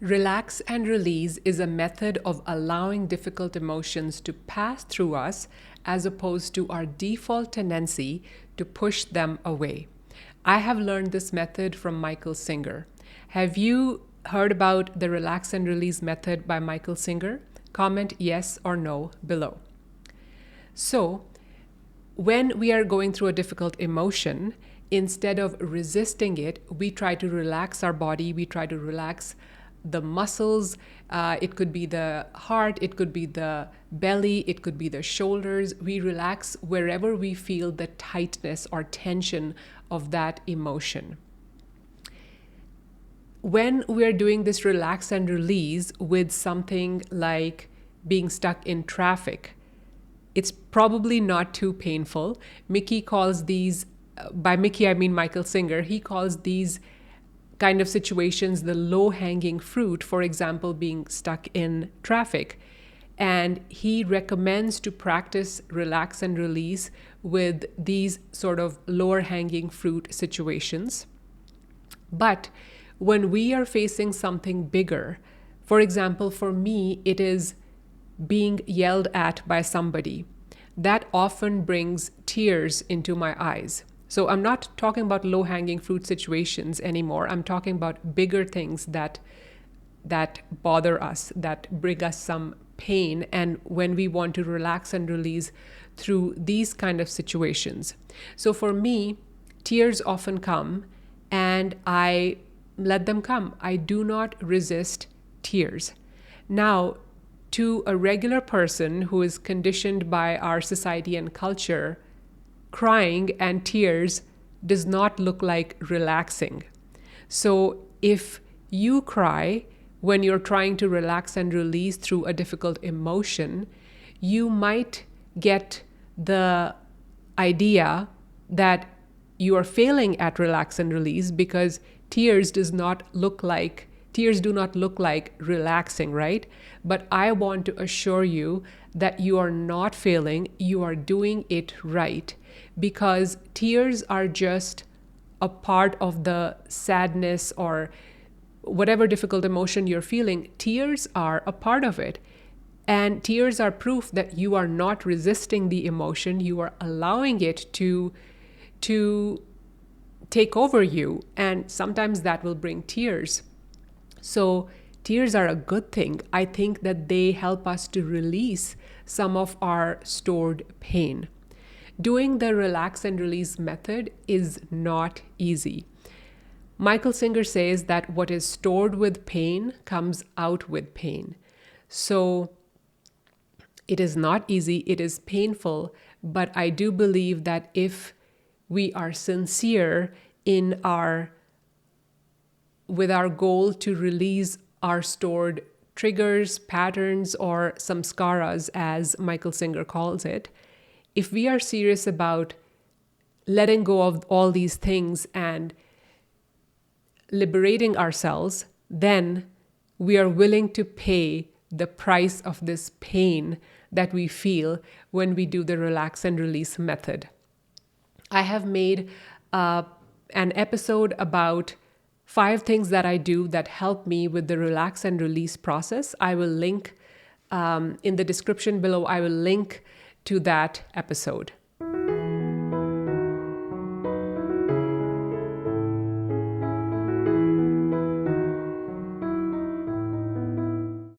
Relax and release is a method of allowing difficult emotions to pass through us as opposed to our default tendency to push them away. I have learned this method from MichaelSinger. Have you heard about the Relax and Release method by MichaelSinger? Comment yes or no below. So, when we are going through a difficult emotion, instead of resisting it, we try to relax our body, we try to relax the muscles. It could be the heart, it could be the belly, it could be the shoulders. We relax wherever we feel the tightness or tension of that emotion. When we're doing this relax and release with something like being stuck in traffic, it's probably not too painful. Mickey calls these, by Mickey I mean MichaelSinger, he calls these kind of situations the low-hanging fruit, for example, being stuck in traffic. And he recommends to practice relax and release with these sort of lower-hanging fruit situations. But when we are facing something bigger, for example, for me, it is being yelled at by somebody, that often brings tears into my eyes. So I'm not talking about low-hanging fruit situations anymore. I'm talking about bigger things that bother us, that bring us some pain, and when we want to relax and release through these kind of situations. So for me, tears often come, and I let them come. I do not resist tears. Now, to a regular person who is conditioned by our society and culture, crying and tears does not look like relaxing. So if you cry when you're trying to relax and release through a difficult emotion, you might get the idea that you are failing at relax and release because tears do not look like relaxing, right? But I want to assure you that you are not failing, you are doing it right, because tears are just a part of the sadness or whatever difficult emotion you're feeling. Tears are a part of it. And tears are proof that you are not resisting the emotion, you are allowing it to take over you, and sometimes that will bring tears. So tears are a good thing. I think that they help us to release some of our stored pain. Doing the relax and release method is not easy. MichaelSinger says that what is stored with pain comes out with pain. So it is not easy, it is painful, but I do believe that if we are sincere with our goal to release our stored triggers, patterns, or samskaras, as MichaelSinger calls it, if we are serious about letting go of all these things and liberating ourselves, then we are willing to pay the price of this pain that we feel when we do the relax and release method. I have made an episode about 5 things that I do that help me with the relax and release process. I will link in the description below, I will link to that episode.